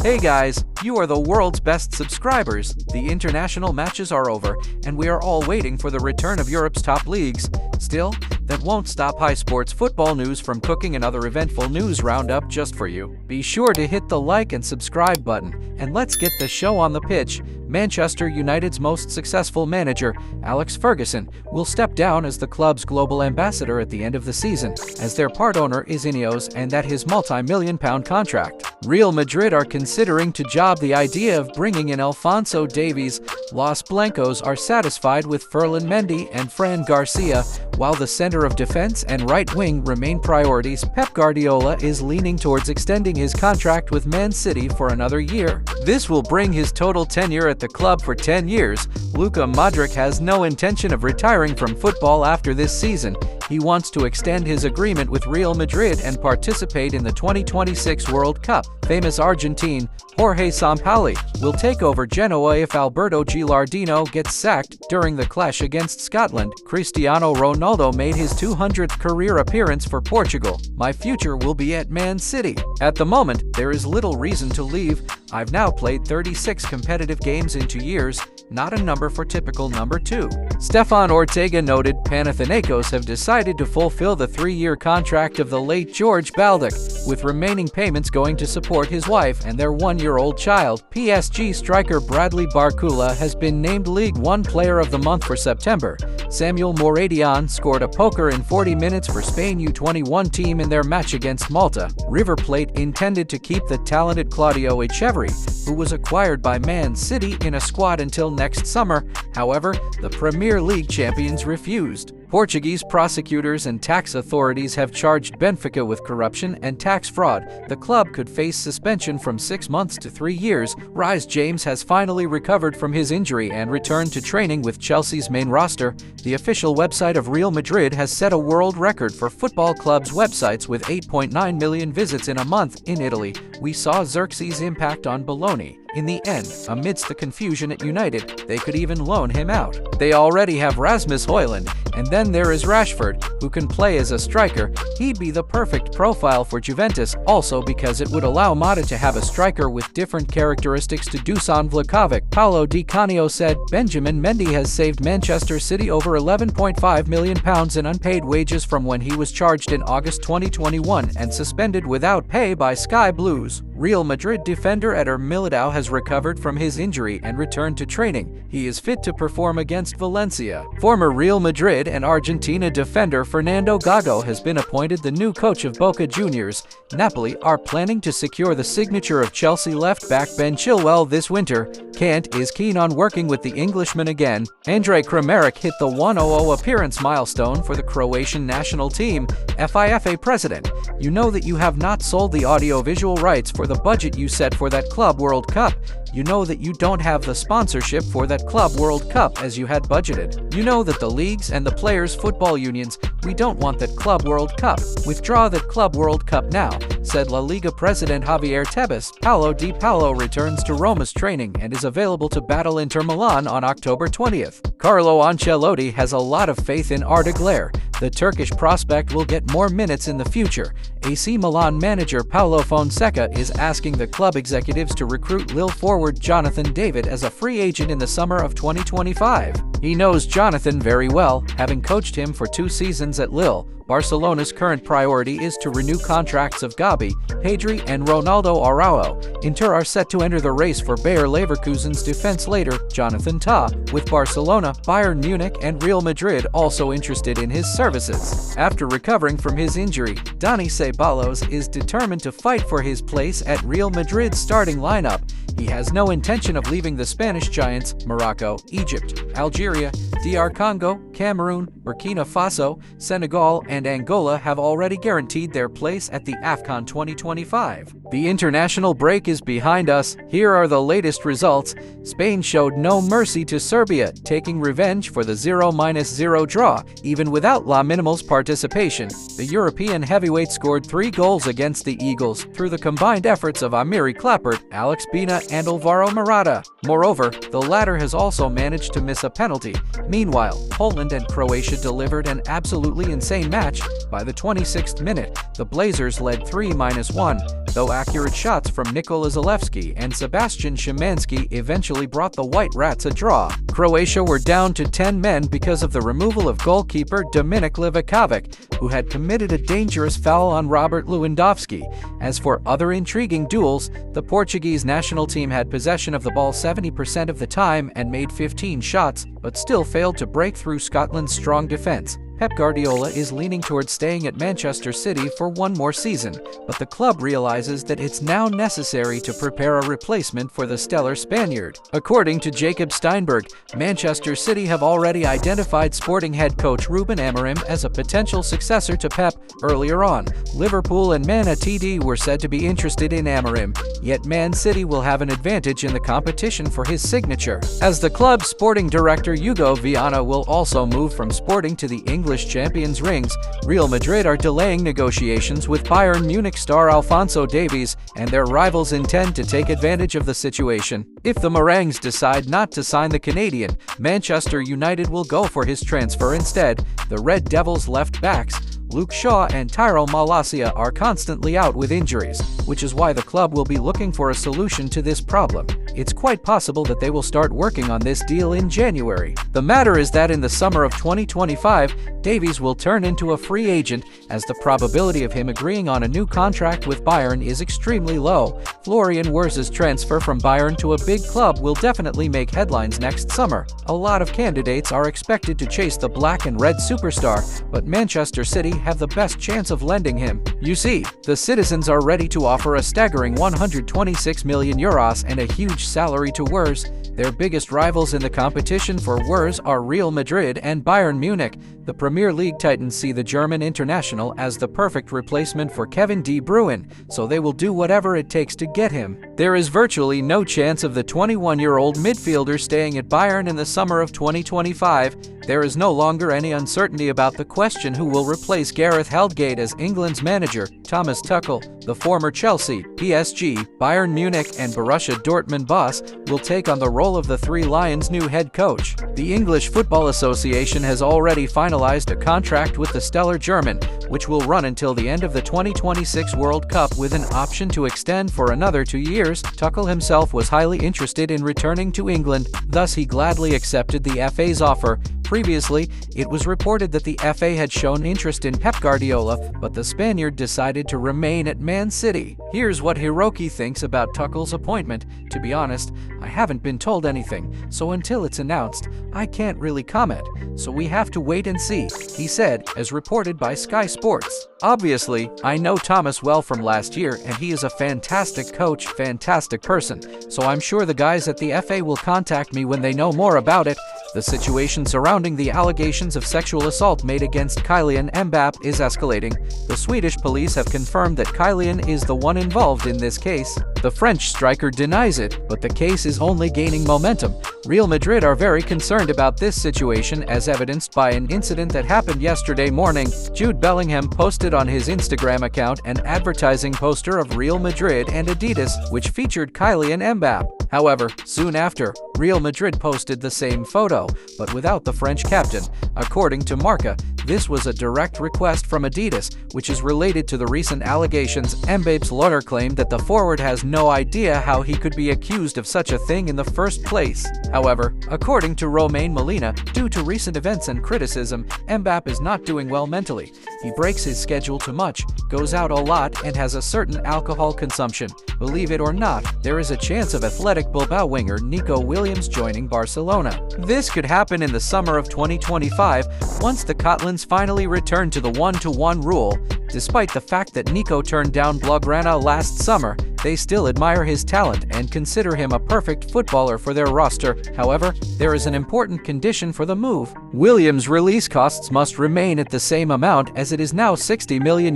Hey guys, you are the world's best subscribers. The international matches are over, and we are all waiting for the return of Europe's top leagues. Still, that won't stop high sports football news from cooking another eventful news roundup just for you. Be sure to hit the like and subscribe button, and let's get the show on the pitch. Manchester United's most successful manager, Alex Ferguson, will step down as the club's global ambassador at the end of the season, as their part owner is Ineos and that his multi-million-pound contract. Real Madrid are considering to job the idea of bringing in Alphonso Davies. Los Blancos are satisfied with Ferland Mendy and Fran Garcia, while the center of defense and right wing remain priorities. Pep Guardiola is leaning towards extending his contract with Man City for another year. This will bring his total tenure at the club for 10 years. Luka Modric has no intention of retiring from football after this season. He wants to extend his agreement with Real Madrid and participate in the 2026 World Cup. Famous Argentine Jorge Sampaoli will take over Genoa if Alberto Gilardino gets sacked during the clash against Scotland. Cristiano Ronaldo made his 200th career appearance for Portugal. My future will be at Man City. At the moment, there is little reason to leave. I've now played 36 competitive games in 2 years, not a number for typical number 2. Stefan Ortega noted Panathinaikos have decided to fulfill the 3-year contract of the late George Baldock, with remaining payments going to support his wife and their 1-year-old child. PSG striker Bradley Barcola has been named League One Player of the Month for September. Samuel Moradian scored a poker in 40 minutes for Spain U21 team in their match against Malta. River Plate intended to keep the talented Claudio Echeverri, who was acquired by Man City, in a squad until next summer. However, the Premier League champions refused. Portuguese prosecutors and tax authorities have charged Benfica with corruption and tax fraud. The club could face suspension from 6 months to 3 years. Rhys James has finally recovered from his injury and returned to training with Chelsea's main roster. The official website of Real Madrid has set a world record for football clubs' websites with 8.9 million visits in a month. In Italy, we saw Xerxes' impact on Bologna. In the end, amidst the confusion at United, they could even loan him out. They already have Rasmus Højlund, and then there is Rashford, who can play as a striker. He'd be the perfect profile for Juventus, also because it would allow Mata to have a striker with different characteristics to Dusan Vlahovic. Paulo Di Canio said Benjamin Mendy has saved Manchester City over £11.5 million in unpaid wages from when he was charged in August 2021 and suspended without pay by Sky Blues. Real Madrid defender Eder Militao has recovered from his injury and returned to training. He is fit to perform against Valencia. Former Real Madrid and Argentina defender Fernando Gago has been appointed the new coach of Boca Juniors. Napoli are planning to secure the signature of Chelsea left-back Ben Chilwell this winter. Kant is keen on working with the Englishman again. Andrej Kramaric hit the 100 appearance milestone for the Croatian national team. FIFA president, you know that you have not sold the audio-visual rights for the budget you set for that Club World Cup. You know that you don't have the sponsorship for that Club World Cup as you had budgeted. You know that the leagues and the players' football unions, we don't want that Club World Cup. Withdraw that Club World Cup now, said La Liga president Javier Tebas. Paulo Di Paolo returns to Roma's training and is available to battle Inter Milan on October 20th. Carlo Ancelotti has a lot of faith in Arda Güler. The Turkish prospect will get more minutes in the future. AC Milan manager Paulo Fonseca is asking the club executives to recruit Lille forward Jonathan David as a free agent in the summer of 2025. He knows Jonathan very well, having coached him for 2 seasons at Lille. Barcelona's current priority is to renew contracts of Gabi, Pedri, and Ronaldo Araujo. Inter are set to enter the race for Bayer Leverkusen's defense later, Jonathan Tah, with Barcelona, Bayern Munich, and Real Madrid also interested in his services. After recovering from his injury, Dani Ceballos is determined to fight for his place at Real Madrid's starting lineup. He has no intention of leaving the Spanish giants. Morocco, Egypt, Algeria, DR Congo, Cameroon, Burkina Faso, Senegal, and Angola have already guaranteed their place at the AFCON 2025. The international break is behind us. Here are the latest results. Spain showed no mercy to Serbia, taking revenge for the 0-0 draw. Even without La Minimal's participation, the European heavyweight scored 3 goals against the Eagles through the combined efforts of Amiri Clapert, Alex Bina, and Alvaro Morata. Moreover, the latter has also managed to miss a penalty. Meanwhile, Poland and Croatia delivered an absolutely insane match. By the 26th minute, the Blazers led 3-1, though accurate shots from Nikola Zalewski and Sebastian Szymanski eventually brought the White Rats a draw. Croatia were down to 10 men because of the removal of goalkeeper Dominik Livakovic, who had committed a dangerous foul on Robert Lewandowski. As for other intriguing duels, the Portuguese national team had possession of the ball 70% of the time and made 15 shots, but still failed to break through Scotland's strong defense. Pep Guardiola is leaning towards staying at Manchester City for one more season, but the club realizes that it's now necessary to prepare a replacement for the stellar Spaniard. According to Jacob Steinberg, Manchester City have already identified Sporting head coach Ruben Amorim as a potential successor to Pep. Earlier on, Liverpool and Man United were said to be interested in Amorim, yet Man City will have an advantage in the competition for his signature, as the club's sporting director Hugo Viana will also move from Sporting to the English champions' rings. Real Madrid are delaying negotiations with Bayern Munich star Alphonso Davies, and their rivals intend to take advantage of the situation. If the Merengues decide not to sign the Canadian, Manchester United will go for his transfer instead. The Red Devils' left backs, Luke Shaw and Tyrell Malacia, are constantly out with injuries, which is why the club will be looking for a solution to this problem. It's quite possible that they will start working on this deal in January. The matter is that in the summer of 2025, Davies will turn into a free agent, as the probability of him agreeing on a new contract with Bayern is extremely low. Florian Wirtz's transfer from Bayern to a big club will definitely make headlines next summer. A lot of candidates are expected to chase the black and red superstar, but Manchester City have the best chance of lending him. You see, the citizens are ready to offer a staggering €126 million and a huge salary to Wirtz. Their biggest rivals in the competition for Wirtz are Real Madrid and Bayern Munich. The Premier League titans see the German international as the perfect replacement for Kevin De Bruyne, so they will do whatever it takes to get him. There is virtually no chance of the 21-year-old midfielder staying at Bayern in the summer of 2025. There is no longer any uncertainty about the question who will replace Gareth Southgate as England's manager. Thomas Tuchel, the former Chelsea, PSG, Bayern Munich and Borussia Dortmund boss, will take on the role of the Three Lions' new head coach. The English Football Association has already finalized a contract with the stellar German, which will run until the end of the 2026 World Cup with an option to extend for another 2 years. Tuchel himself was highly interested in returning to England, thus he gladly accepted the FA's offer. Previously, it was reported that the FA had shown interest in Pep Guardiola, but the Spaniard decided to remain at Man City. Here's what Hiroki thinks about Tuchel's appointment. To be honest, I haven't been told anything, so until it's announced, I can't really comment, so we have to wait and see, he said, as reported by Sky Sports. Obviously, I know Thomas well from last year, and he is a fantastic coach, fantastic person, so I'm sure the guys at the FA will contact me when they know more about it. The situation surrounding the allegations of sexual assault made against Kylian Mbappe is escalating. The Swedish police have confirmed that Kylian is the one involved in this case. The French striker denies it, but the case is only gaining momentum. Real Madrid are very concerned about this situation, as evidenced by an incident that happened yesterday morning. Jude Bellingham posted on his Instagram account an advertising poster of Real Madrid and Adidas, which featured Kylian Mbappe. However, soon after, Real Madrid posted the same photo, but without the French captain. According to Marca, this was a direct request from Adidas, which is related to the recent allegations. Mbappe's lawyer claimed that the forward has no idea how he could be accused of such a thing in the first place. However, according to Romain Molina, due to recent events and criticism, Mbappe is not doing well mentally. He breaks his schedule too much, goes out a lot, and has a certain alcohol consumption. Believe it or not, there is a chance of Athletic Bilbao winger Nico Williams joining Barcelona. This could happen in the summer of 2025, once the Catalans finally return to the 1-to-1 rule. Despite the fact that Nico turned down Blaugrana last summer, they still admire his talent and consider him a perfect footballer for their roster. However, there is an important condition for the move. Williams' release costs must remain at the same amount, as it is now €60 million.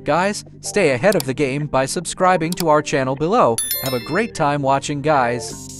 Guys, stay ahead of the game by subscribing to our channel below. Have a great time watching, guys.